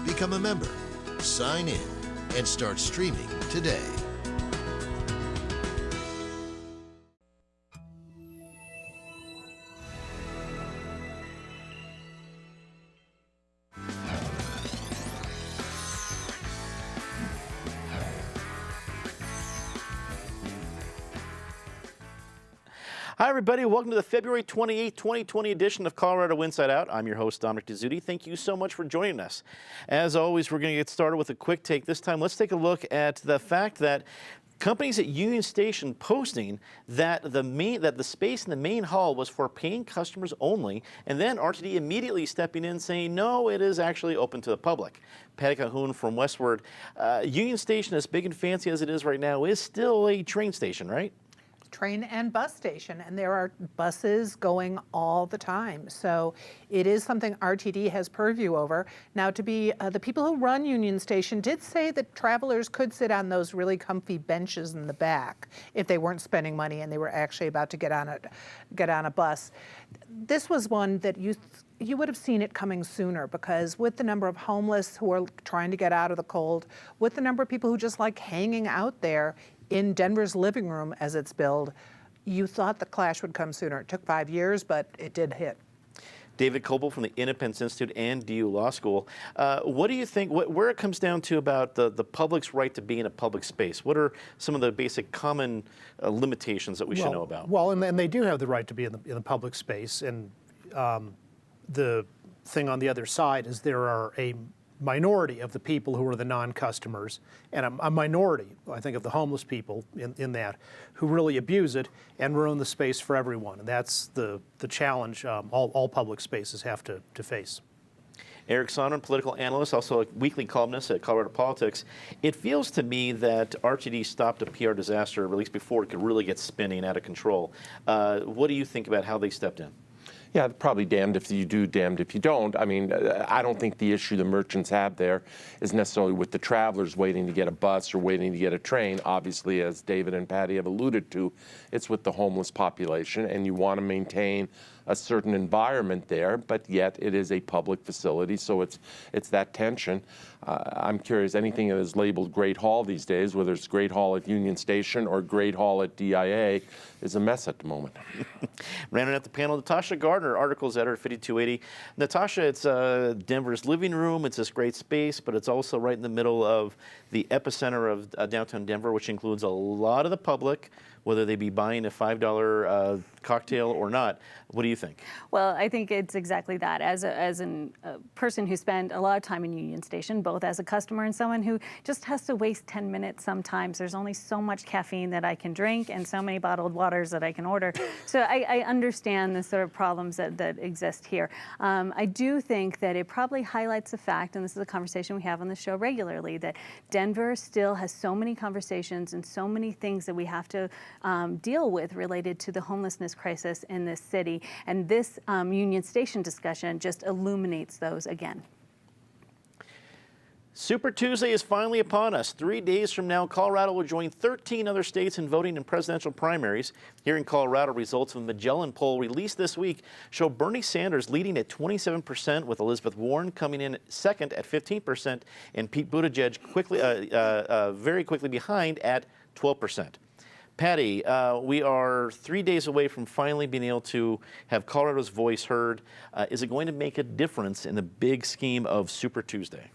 Become a member, sign in, and start streaming today. Hi, everybody. Welcome to the February 28th, 2020 edition of Colorado Inside Out. I'm your host, Dominic Dezzutti. Thank you so much for joining us. As always, we're going to get started with a quick take. This time, let's take a look at the fact that companies at Union Station posting that the space in the main hall was for paying customers only, and then RTD immediately stepping in saying, no, it is actually open to the public. Patty Cahoon from Westward. Union Station, as big and fancy as it is right now, is still a train station, right? Train and bus station, and there are buses going all the time. So it is something RTD has purview over. Now, to be the people who run Union Station did say that travelers could sit on those really comfy benches in the back if they weren't spending money and they were actually about to get on a bus. This was one that you would have seen it coming sooner, because with the number of homeless who are trying to get out of the cold, with the number of people who just like hanging out there in Denver's living room as it's billed, you thought the clash would come sooner. It took 5 years, but it did hit. David Coble from the Independence Institute and DU Law School. What do you think, where it comes down to about the public's right to be in a public space? What are some of the basic common limitations that we should know about? Well, and they do have the right to be in the public space. And the thing on the other side is there are a minority of the people who are the non-customers, and a minority, I think, of the homeless people in that, who really abuse it and ruin the space for everyone. And that's the challenge all public spaces have to face. Eric Sonner, political analyst, also a weekly columnist at Colorado Politics. It feels to me that RTD stopped a PR disaster, at least before it could really get spinning out of control. What do you think about how they stepped in? Yeah, probably damned if you do, damned if you don't. I mean, I don't think the issue the merchants have there is necessarily with the travelers waiting to get a bus or waiting to get a train. Obviously, as David and Patty have alluded to, it's with the homeless population, and you want to maintain a certain environment there, but yet it is a public facility, so it's that tension. I'm curious, anything that is labeled Great Hall these days, whether it's Great Hall at Union Station or Great Hall at DIA, is a mess at the moment. Rounding out the panel, Natasha Gardner, articles editor at 5280. Natasha, it's Denver's living room. It's this great space, but it's also right in the middle of the epicenter of downtown Denver, which includes a lot of the public, whether they be buying a $5 cocktail or not. What do you think? Well, I think it's exactly that. As a person who spent a lot of time in Union Station, both as a customer and someone who just has to waste 10 minutes sometimes. There's only so much caffeine that I can drink and so many bottled waters that I can order. So I understand the sort of problems that exist here. I do think that it probably highlights the fact, and this is a conversation we have on the show regularly, that Denver still has so many conversations and so many things that we have to deal with related to the homelessness crisis in this city. And this Union Station discussion just illuminates those again. Super Tuesday is finally upon us. 3 days from now, Colorado will join 13 other states in voting in presidential primaries. Here in Colorado, results from the Magellan poll released this week show Bernie Sanders leading at 27%, with Elizabeth Warren coming in second at 15%, and Pete Buttigieg very quickly behind at 12%. Patty, we are 3 days away from finally being able to have Colorado's voice heard. Is it going to make a difference in the big scheme of Super Tuesday?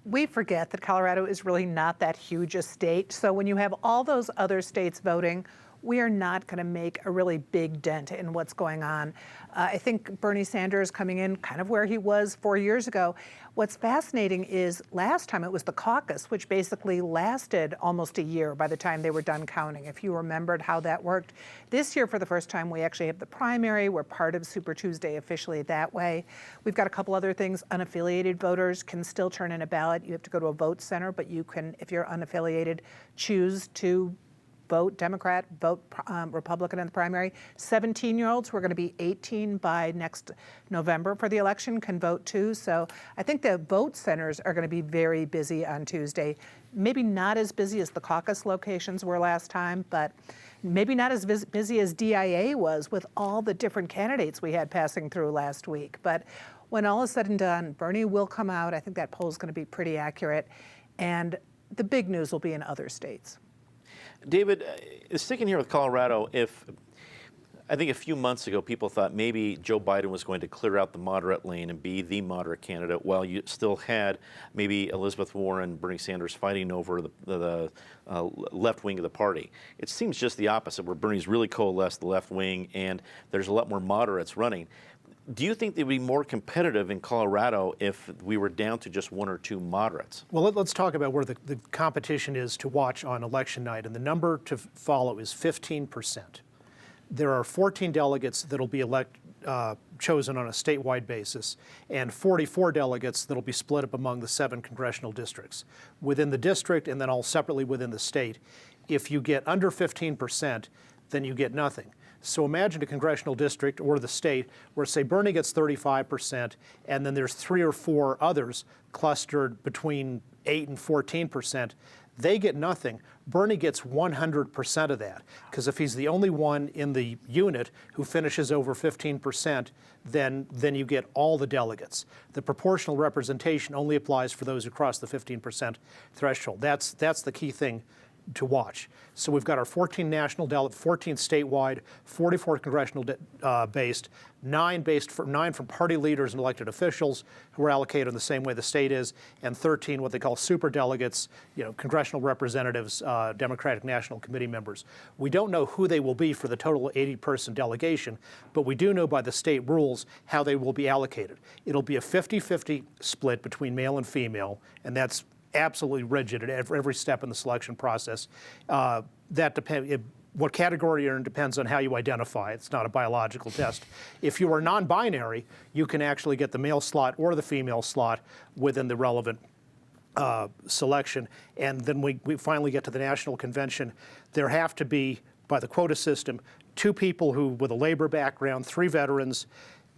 We forget that Colorado is really not that huge a state. So when you have all those other states voting, we are not going to make a really big dent in what's going on. I think Bernie Sanders coming in kind of where he was 4 years ago. What's fascinating is last time it was the caucus, which basically lasted almost a year by the time they were done counting, if you remembered how that worked. This year, for the first time, we actually have the primary. We're part of Super Tuesday officially that way. We've got a couple other things. Unaffiliated voters can still turn in a ballot. You have to go to a vote center, but you can, if you're unaffiliated, choose to vote Democrat, vote Republican in the primary. 17-year-olds who are going to be 18 by next November for the election can vote too. So I think the vote centers are going to be very busy on Tuesday. Maybe not as busy as the caucus locations were last time, but maybe not as busy as DIA was with all the different candidates we had passing through last week. But when all is said and done, Bernie will come out. I think that poll is going to be pretty accurate. And the big news will be in other states. David, sticking here with Colorado, I think a few months ago, people thought maybe Joe Biden was going to clear out the moderate lane and be the moderate candidate, while you still had maybe Elizabeth Warren, Bernie Sanders fighting over the left wing of the party. It seems just the opposite, where Bernie's really coalesced the left wing and there's a lot more moderates running. Do you think they'd be more competitive in Colorado if we were down to just one or two moderates? Well, let's talk about where the competition is to watch on election night, and the number to follow is 15%. There are 14 delegates that will be chosen on a statewide basis, and 44 delegates that will be split up among the 7 congressional districts. Within the district, and then all separately within the state, if you get under 15%, then you get nothing. So imagine a congressional district or the state where, say, Bernie gets 35%, and then there's 3 or 4 others clustered between 8 and 14%. They get nothing. Bernie gets 100% of that, because if he's the only one in the unit who finishes over 15%, then you get all the delegates. The proportional representation only applies for those who cross the 15% threshold. That's the key thing to watch. So we've got our 14 national delegates, 14 statewide, 44 congressional based, 9 from party leaders and elected officials who are allocated in the same way the state is, and 13 what they call super delegates, congressional representatives, Democratic National Committee members. We don't know who they will be for the total 80-person delegation, but we do know by the state rules how they will be allocated. It'll be a 50-50 split between male and female, and that's absolutely rigid at every step in the selection process. That depends. What category you're in depends on how you identify. It's not a biological test. If you are non-binary, you can actually get the male slot or the female slot within the relevant selection. And then we finally get to the national convention. There have to be, by the quota system, 2 people with a labor background, 3 veterans,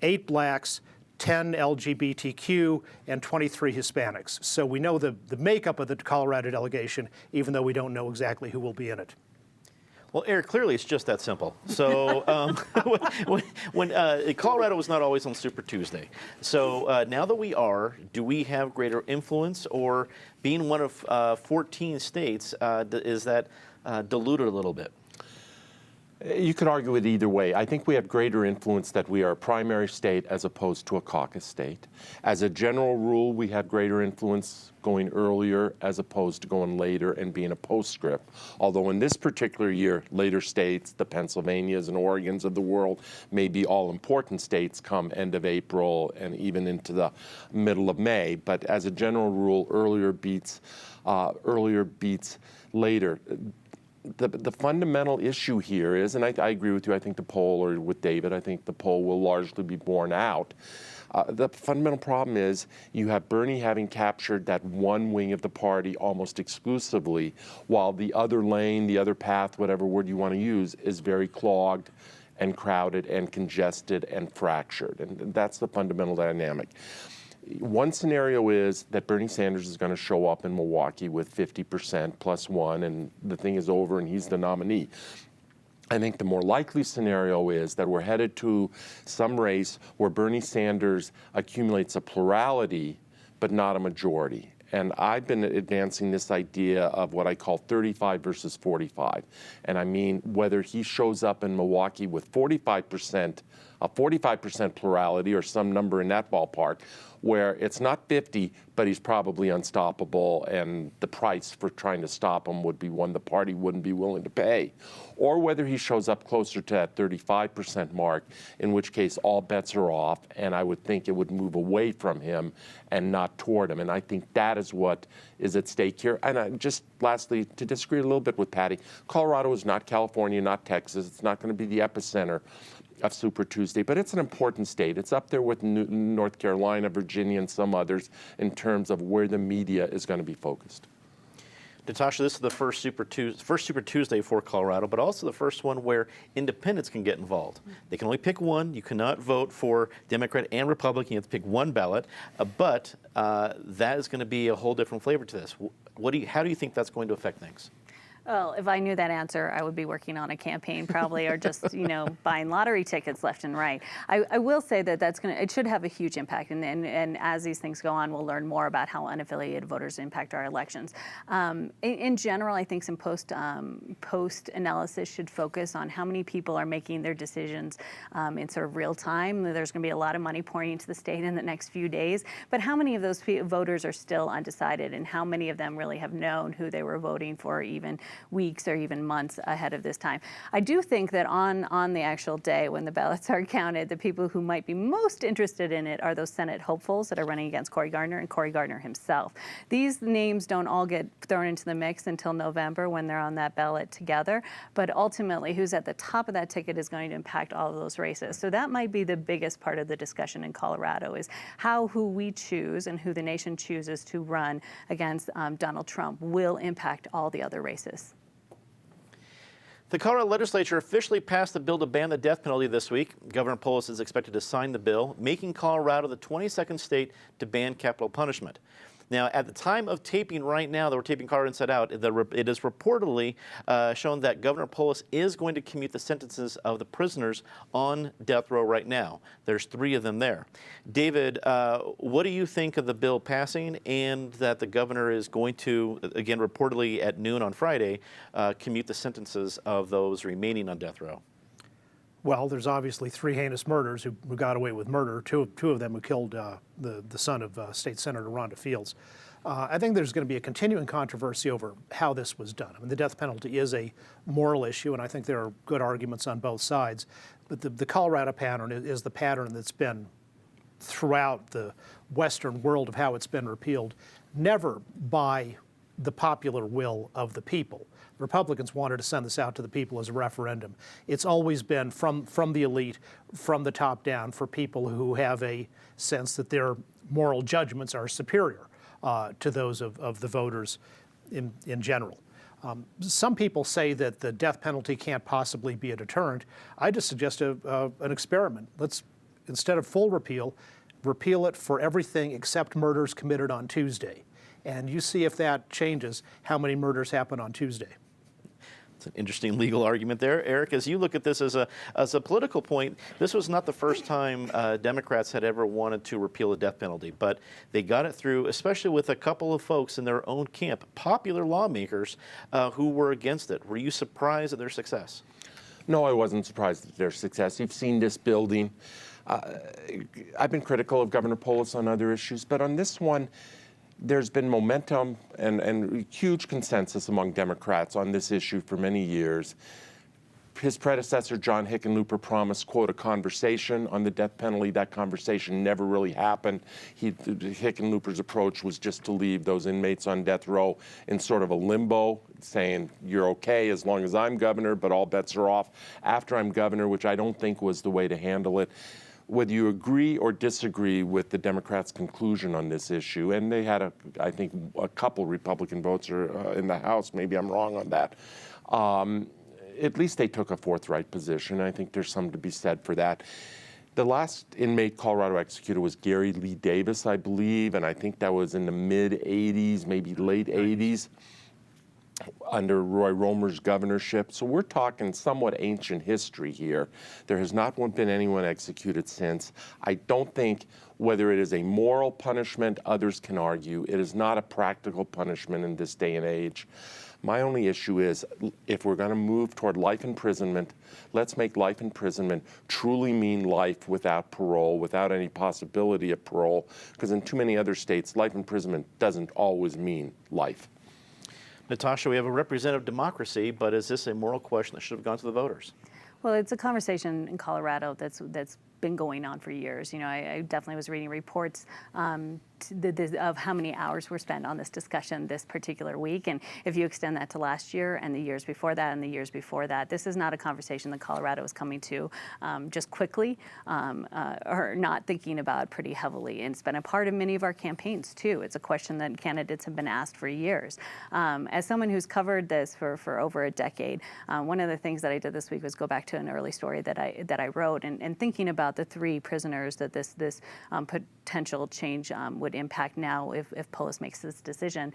8 blacks, 10 LGBTQ, and 23 Hispanics. So we know the makeup of the Colorado delegation, even though we don't know exactly who will be in it. Well, Eric, clearly it's just that simple. So when Colorado was not always on Super Tuesday. So now that we are, do we have greater influence, or being one of 14 states, is that diluted a little bit? You could argue it either way. I think we have greater influence that we are a primary state as opposed to a caucus state. As a general rule, we have greater influence going earlier as opposed to going later and being a postscript. Although in this particular year, later states, the Pennsylvanias and Oregons of the world, may be all important states come end of April and even into the middle of May. But as a general rule, earlier beats later. The fundamental issue here is, and I agree with you, I think the poll, or with David, I think the poll will largely be borne out. The fundamental problem is you have Bernie having captured that one wing of the party almost exclusively, while the other lane, the other path, whatever word you want to use, is very clogged and crowded and congested and fractured. And that's the fundamental dynamic. One scenario is that Bernie Sanders is going to show up in Milwaukee with 50% plus 1, and the thing is over and he's the nominee. I think the more likely scenario is that we're headed to some race where Bernie Sanders accumulates a plurality but not a majority. And I've been advancing this idea of what I call 35 versus 45. And I mean whether he shows up in Milwaukee with 45%, a 45% plurality or some number in that ballpark, where it's not 50, but he's probably unstoppable, and the price for trying to stop him would be one the party wouldn't be willing to pay. Or whether he shows up closer to that 35% mark, in which case all bets are off, and I would think it would move away from him and not toward him. And I think that is what is at stake here. And just lastly, to disagree a little bit with Patty, Colorado is not California, not Texas. It's not going to be the epicenter of Super Tuesday, but it's an important state. It's up there with North Carolina, Virginia, and some others in terms of where the media is going to be focused. Natasha, this is the first Super Tuesday for Colorado, but also the first one where independents can get involved. They can only pick one. You cannot vote for Democrat and Republican. You have to pick one ballot, but that is going to be a whole different flavor to this. How do you think that's going to affect things? Well, if I knew that answer, I would be working on a campaign probably, or just buying lottery tickets left and right. I will say that it should have a huge impact, and as these things go on, we'll learn more about how unaffiliated voters impact our elections. In general, I think some post analysis should focus on how many people are making their decisions in sort of real time. There's going to be a lot of money pouring into the state in the next few days, but how many of those voters are still undecided, and how many of them really have known who they were voting for even weeks or even months ahead of this time? I do think that on the actual day when the ballots are counted, the people who might be most interested in it are those Senate hopefuls that are running against Cory Gardner and Cory Gardner himself. These names don't all get thrown into the mix until November when they're on that ballot together, but ultimately who's at the top of that ticket is going to impact all of those races. So that might be the biggest part of the discussion in Colorado, is who we choose and who the nation chooses to run against Donald Trump will impact all the other races. The Colorado legislature officially passed the bill to ban the death penalty this week. Governor Polis is expected to sign the bill, making Colorado the 22nd state to ban capital punishment. Now, at the time of taping right now, that we're taping Colorado Inside Out, it is reportedly shown that Governor Polis is going to commute the sentences of the prisoners on death row right now. There's 3 of them there. David, what do you think of the bill passing and that the governor is going to, again, reportedly at noon on Friday, commute the sentences of those remaining on death row? Well, there's obviously 3 heinous murders who got away with murder, two of them who killed the son of State Senator Rhonda Fields. I think there's going to be a continuing controversy over how this was done. I mean, the death penalty is a moral issue, and I think there are good arguments on both sides. But the Colorado pattern is the pattern that's been throughout the Western world of how it's been repealed, never by the popular will of the people. Republicans wanted to send this out to the people as a referendum. It's always been from the elite, from the top down, for people who have a sense that their moral judgments are superior to those of the voters in general. Some people say that the death penalty can't possibly be a deterrent. I just suggest an experiment. Let's, instead of full repeal it for everything except murders committed on Tuesday. And you see if that changes how many murders happen on Tuesday. It's an interesting legal argument there. Eric, as you look at this as a political point, this was not the first time Democrats had ever wanted to repeal the death penalty, but they got it through, especially with a couple of folks in their own camp, popular lawmakers who were against it. Were you surprised at their success? No, I wasn't surprised at their success. You've seen this building. I've been critical of Governor Polis on other issues, but on this one, there's been momentum and huge consensus among Democrats on this issue for many years. His predecessor, John Hickenlooper, promised, quote, a conversation on the death penalty. That conversation never really happened. Hickenlooper's approach was just to leave those inmates on death row in sort of a limbo, saying, you're okay as long as I'm governor, but all bets are off after I'm governor, which I don't think was the way to handle it. Whether you agree or disagree with the Democrats' conclusion on this issue, and they had, I think, a couple Republican votes in the House, maybe I'm wrong on that, at least they took a forthright position. I think there's something to be said for that. The last inmate Colorado executed was Gary Lee Davis, I believe, and I think that was in the mid-'80s, maybe late '80s. Under Roy Romer's governorship. So we're talking somewhat ancient history here. There has not been anyone executed since. I don't think, whether it is a moral punishment, others can argue, it is not a practical punishment in this day and age. My only issue is, if we're going to move toward life imprisonment, let's make life imprisonment truly mean life without parole, without any possibility of parole, because in too many other states, life imprisonment doesn't always mean life. Natasha, we have a representative democracy, but is this a moral question that should have gone to the voters? Well, it's a conversation in Colorado that's been going on for years. You know, I definitely was reading reports of how many hours were spent on this discussion this particular week. And if you extend that to last year and the years before that and the years before that, this is not a conversation that Colorado is coming to just quickly or not thinking about pretty heavily. And it's been a part of many of our campaigns, too. It's a question that candidates have been asked for years. As someone who's covered this for over a decade, one of the things that I did this week was go back to an early story that I wrote and thinking about the 3 prisoners that this potential change would would impact now if Polis makes this decision.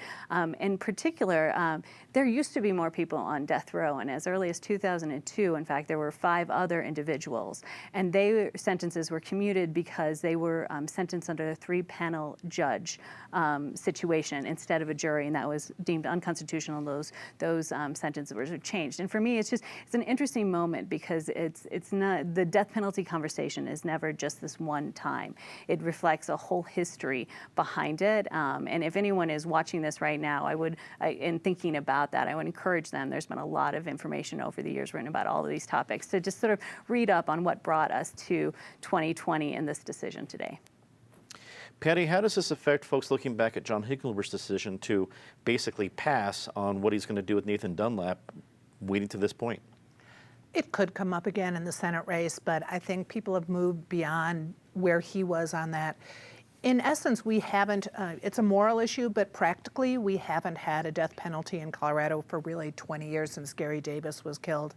In particular, there used to be more people on death row, and as early as 2002, in fact, there were 5 other individuals, and their sentences were commuted because they were sentenced under a 3-panel judge situation instead of a jury, and that was deemed unconstitutional. Those sentences were changed. And for me, it's an interesting moment because it's not, the death penalty conversation is never just this one time. It reflects a whole history behind it. And if anyone is watching this right now, in thinking about that, I would encourage them. There's been a lot of information over the years written about all of these topics to just sort of read up on what brought us to 2020 and this decision today. Patty, how does this affect folks looking back at John Hickenlooper's decision to basically pass on what he's going to do with Nathan Dunlap, waiting to this point? It could come up again in the Senate race, but I think people have moved beyond where he was on that. In essence, we haven't, it's a moral issue, but practically we haven't had a death penalty in Colorado for really 20 years since Gary Davis was killed.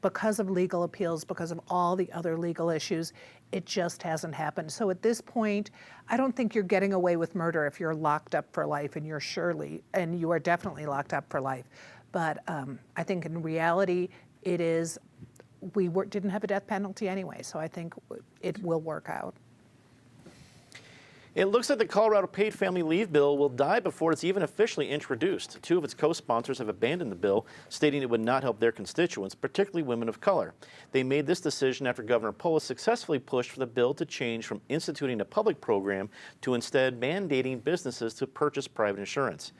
Because of legal appeals, because of all the other legal issues, it just hasn't happened. So at this point, I don't think you're getting away with murder if you're locked up for life, and you are definitely locked up for life. But I think in reality, we didn't have a death penalty anyway, so I think it will work out. It looks like the Colorado paid family leave bill will die before it's even officially introduced. 2 of its co-sponsors have abandoned the bill, stating it would not help their constituents, particularly women of color. They made this decision after Governor Polis successfully pushed for the bill to change from instituting a public program to instead mandating businesses to purchase private insurance.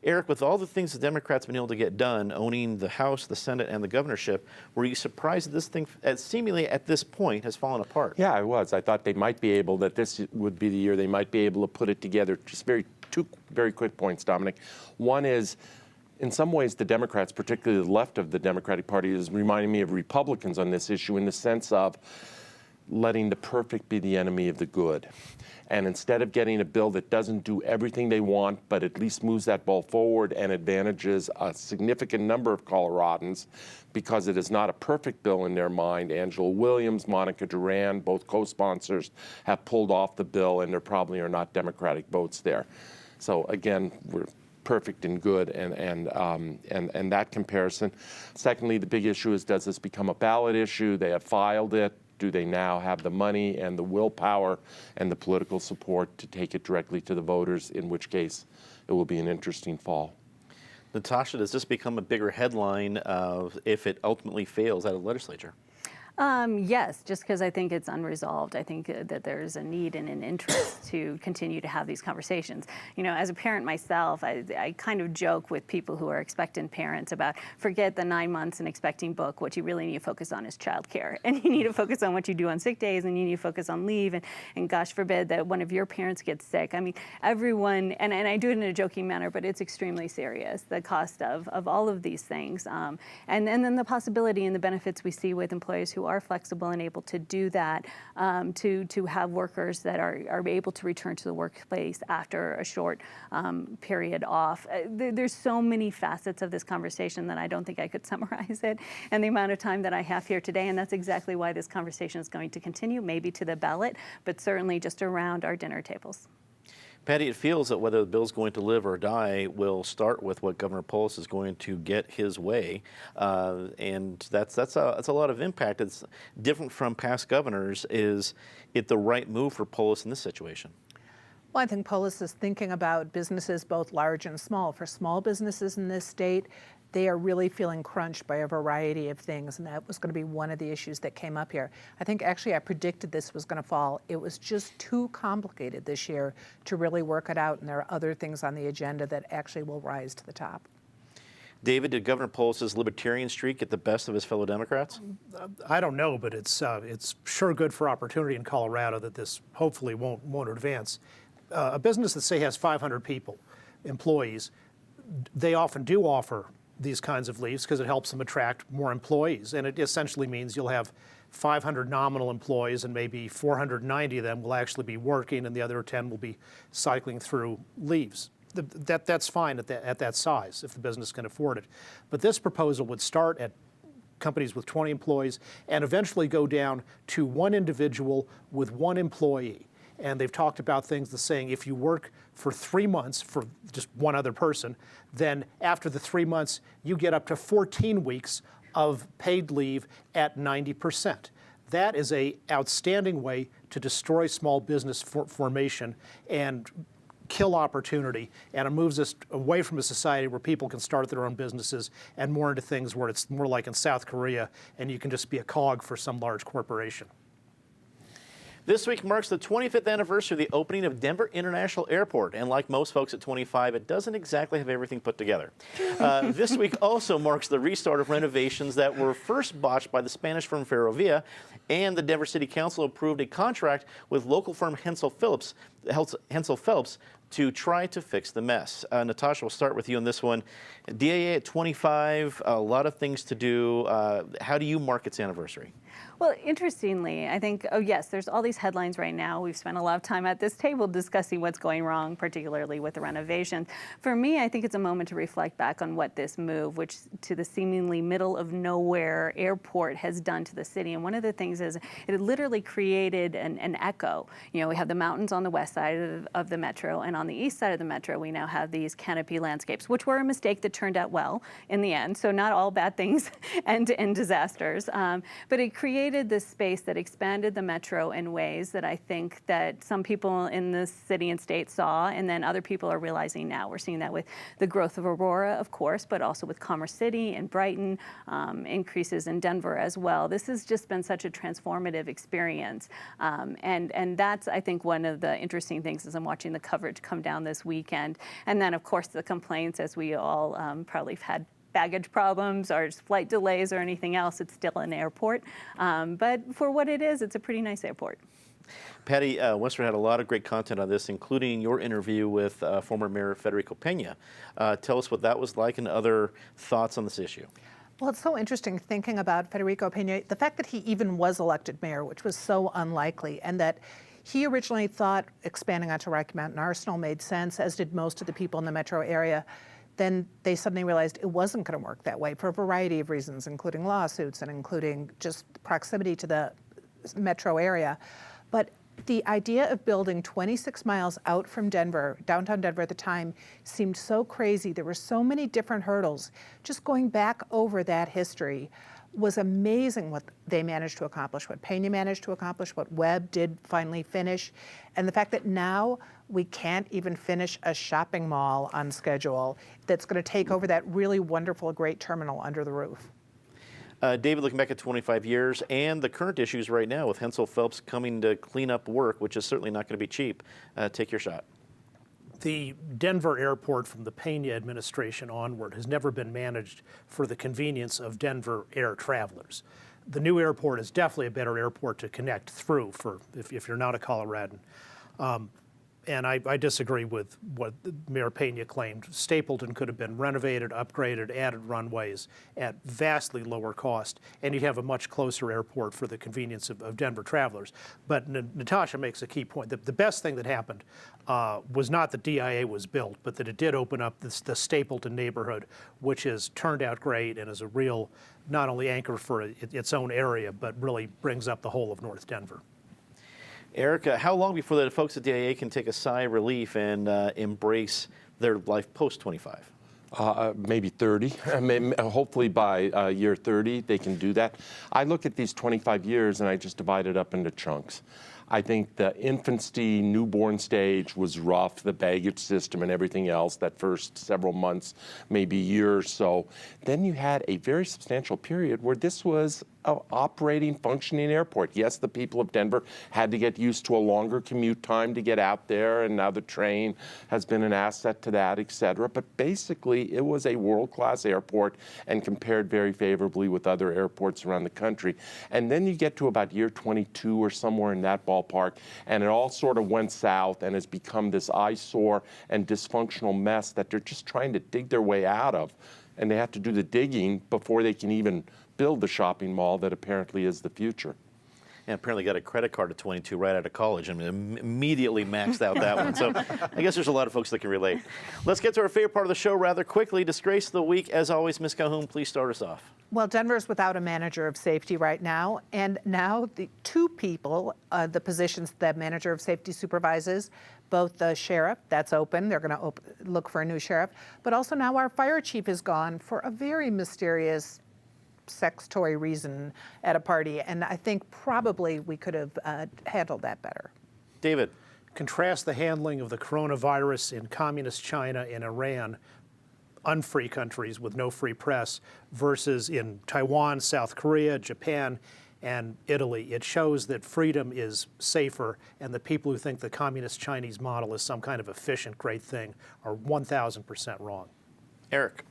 Eric, with all the things the Democrats have been able to get done, owning the House, the Senate, and the governorship, were you surprised that this thing, seemingly at this point, has fallen apart? Yeah, I was. I thought they might be able, that this would be the year they might be able to put it together. Just 2 very quick points, Dominic. One is, in some ways, the Democrats, particularly the left of the Democratic Party, is reminding me of Republicans on this issue in the sense of letting the perfect be the enemy of the good. And instead of getting a bill that doesn't do everything they want, but at least moves that ball forward and advantages a significant number of Coloradans, because it is not a perfect bill in their mind. Angela Williams, Monica Duran, both co-sponsors, have pulled off the bill, and there probably are not Democratic votes there. So again, we're perfect and good, and that comparison. Secondly, the big issue is, does this become a ballot issue? They have filed it. Do they now have the money and the willpower and the political support to take it directly to the voters, in which case it will be an interesting fall. Natasha, does this become a bigger headline if it ultimately fails out of the legislature? Yes, just because I think it's unresolved. I think that there's a need and an interest to continue to have these conversations. You know, as a parent myself, I kind of joke with people who are expectant parents about forget the 9 months and expecting book. What you really need to focus on is childcare. And you need to focus on what you do on sick days, and you need to focus on leave. And gosh forbid that one of your parents gets sick. I mean, everyone, and I do it in a joking manner, but it's extremely serious, the cost of all of these things. And then the possibility and the benefits we see with employers who are flexible and able to do that, to have workers that are able to return to the workplace after a short period off. There's so many facets of this conversation that I don't think I could summarize it in the amount of time that I have here today, and that's exactly why this conversation is going to continue, maybe to the ballot, but certainly just around our dinner tables. Patty, it feels that whether the bill's going to live or die will start with what Governor Polis is going to get his way, and that's a lot of impact. It's different from past governors. Is it the right move for Polis in this situation? Well, I think Polis is thinking about businesses both large and small. For small businesses in this state, they are really feeling crunched by a variety of things, and that was going to be one of the issues that came up here. I think actually I predicted this was going to fall. It was just too complicated this year to really work it out, and there are other things on the agenda that actually will rise to the top. David, did Governor Polis's libertarian streak get the best of his fellow Democrats? I don't know, but it's sure good for opportunity in Colorado that this hopefully won't advance. A business that, say, has 500 people, employees, they often do offer these kinds of leaves because it helps them attract more employees. And it essentially means you'll have 500 nominal employees, and maybe 490 of them will actually be working, and the other 10 will be cycling through leaves. That's fine at that size if the business can afford it. But this proposal would start at companies with 20 employees and eventually go down to one individual with one employee. and they've talked about things that's saying if you work for 3 months for just one other person, then after the 3 months, you get up to 14 weeks of paid leave at 90%. That is an outstanding way to destroy small business formation and kill opportunity, and it moves us away from a society where people can start their own businesses and more into things where it's more like in South Korea and you can just be a cog for some large corporation. This week marks the 25th anniversary of the opening of Denver International Airport, and like most folks at 25, it doesn't exactly have everything put together. This week also marks the restart of renovations that were first botched by the Spanish firm Ferrovia, and the Denver City Council approved a contract with local firm Hensel Phelps to try to fix the mess. Natasha, we'll start with you on this one. DAA at 25, a lot of things to do. How do you mark its anniversary? Well, interestingly, I think, oh yes, there's all these headlines right now. We've spent a lot of time at this table discussing what's going wrong, particularly with the renovations. For me, I think it's a moment to reflect back on what this move, which to the seemingly middle of nowhere airport, has done to the city. And one of the things is it literally created an echo. You know, we have the mountains on the west side of the metro, and on the east side of the metro, we now have these canopy landscapes, which were a mistake that turned out well in the end. So not all bad things end in disasters. But it created this space that expanded the metro in ways that I think that some people in the city and state saw, and then other people are realizing now. We're seeing that with the growth of Aurora, of course, but also with Commerce City and Brighton, increases in Denver as well. This has just been such a transformative experience. And that's, I think, one of the interesting things as I'm watching the coverage come down this weekend. And then, of course, the complaints, as we all probably have had baggage problems or flight delays or anything else, it's still an airport. But for what it is, it's a pretty nice airport. Patty, Western had a lot of great content on this, including your interview with former Mayor Federico Pena. Tell us what that was like and other thoughts on this issue. Well, it's so interesting thinking about Federico Pena, the fact that he even was elected mayor, which was so unlikely, and that he originally thought expanding onto Rocky Mountain Arsenal made sense, as did most of the people in the metro area. Then they suddenly realized it wasn't going to work that way for a variety of reasons, including lawsuits and including just proximity to the metro area. But the idea of building 26 miles out from Denver, downtown Denver at the time, seemed so crazy. There were so many different hurdles. Just going back over that history was amazing what they managed to accomplish, what Pena managed to accomplish, what Webb did finally finish. And the fact that now we can't even finish a shopping mall on schedule that's going to take over that really wonderful, great terminal under the roof. David, looking back at 25 years and the current issues right now with Hensel Phelps coming to clean up work, which is certainly not going to be cheap, take your shot. The Denver airport from the Pena administration onward has never been managed for the convenience of Denver air travelers. The new airport is definitely a better airport to connect through for if you're not a Coloradan. And I disagree with what Mayor Pena claimed. Stapleton could have been renovated, upgraded, added runways at vastly lower cost, and you'd have a much closer airport for the convenience of Denver travelers. But Natasha makes a key point. The best thing that happened was not that DIA was built, but that it did open up the Stapleton neighborhood, which has turned out great and is a real, not only anchor for its own area, but really brings up the whole of North Denver. Erica, how long before the folks at DIA can take a sigh of relief and embrace their life post-25? Maybe 30. Hopefully by year 30 they can do that. I look at these 25 years and I just divide it up into chunks. I think the infancy, newborn stage was rough, the baggage system and everything else, that first several months, maybe year or so. Then you had a very substantial period where this was an operating, functioning airport. Yes, the people of Denver had to get used to a longer commute time to get out there, and now the train has been an asset to that, et cetera. But basically, it was a world-class airport and compared very favorably with other airports around the country. And then you get to about year 22 or somewhere in that ballpark, and it all sort of went south and has become this eyesore and dysfunctional mess that they're just trying to dig their way out of. And they have to do the digging before they can even build the shopping mall that apparently is the future. and apparently got a credit card at 22 right out of college and immediately maxed out that one. So I guess there's a lot of folks that can relate. Let's get to our favorite part of the show rather quickly. Disgrace of the week. As always, Ms. Calhoun, please start us off. Well, Denver's without a manager of safety right now, and now the two people, the positions that manager of safety supervises, both the sheriff, that's open, they're going to look for a new sheriff, but also now our fire chief is gone for a very mysterious sex toy reason at a party, and I think probably we could have handled that better. David. Contrast the handling of the coronavirus in communist China and Iran, unfree countries with no free press, versus in Taiwan, South Korea, Japan, and Italy. It shows that freedom is safer, and the people who think the communist Chinese model is some kind of efficient, great thing are 1,000% wrong. Eric.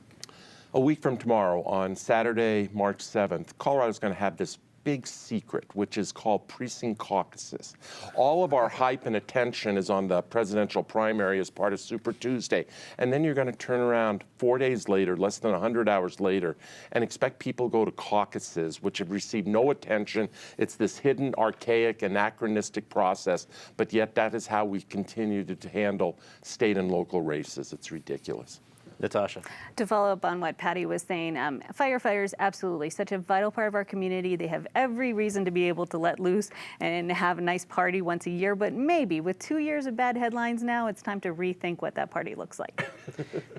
A week from tomorrow, on Saturday, March 7th, Colorado's going to have this big secret, which is called precinct caucuses. All of our hype and attention is on the presidential primary as part of Super Tuesday. And then you're going to turn around 4 days later, less than 100 hours later, and expect people to go to caucuses, which have received no attention. It's this hidden, archaic, anachronistic process, but yet that is how we continue to handle state and local races. It's ridiculous. Natasha. To follow up on what Patty was saying, firefighters, absolutely, such a vital part of our community. They have every reason to be able to let loose and have a nice party once a year, but maybe with 2 years of bad headlines now, it's time to rethink what that party looks like.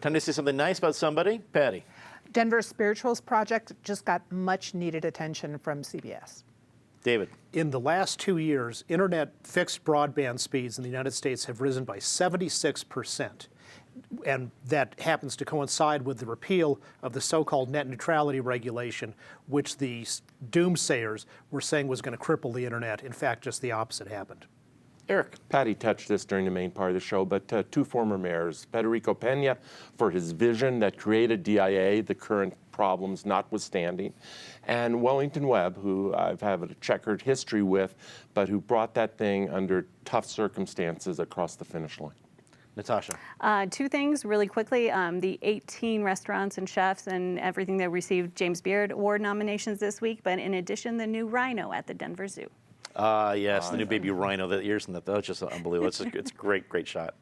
Time to say something nice about somebody. Patty. Denver Spirituals Project just got much needed attention from CBS. David. In the last 2 years, internet fixed broadband speeds in the United States have risen by 76%. And that happens to coincide with the repeal of the so-called net neutrality regulation, which the doomsayers were saying was going to cripple the internet. In fact, just the opposite happened. Eric. Patty touched this during the main part of the show, but two former mayors, Federico Pena for his vision that created DIA, the current problems notwithstanding, and Wellington Webb, who I've had a checkered history with, but who brought that thing under tough circumstances across the finish line. Natasha. Two things really quickly. The 18 restaurants and chefs and everything that received James Beard Award nominations this week, but in addition, the new rhino at the Denver Zoo. Yes, the new baby rhino, the ears and that was just unbelievable. It's a great shot.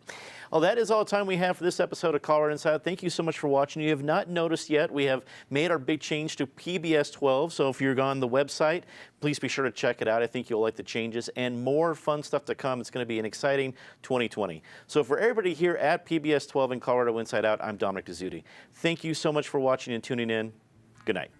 Well, that is all the time we have for this episode of Colorado Inside. Thank you so much for watching. You have not noticed yet, we have made our big change to PBS 12. So if you're on the website, please be sure to check it out. I think you'll like the changes and more fun stuff to come. It's going to be an exciting 2020. So for everybody here at PBS 12 and Colorado Inside Out, I'm Dominic Dezzutti. Thank you so much for watching and tuning in. Good night.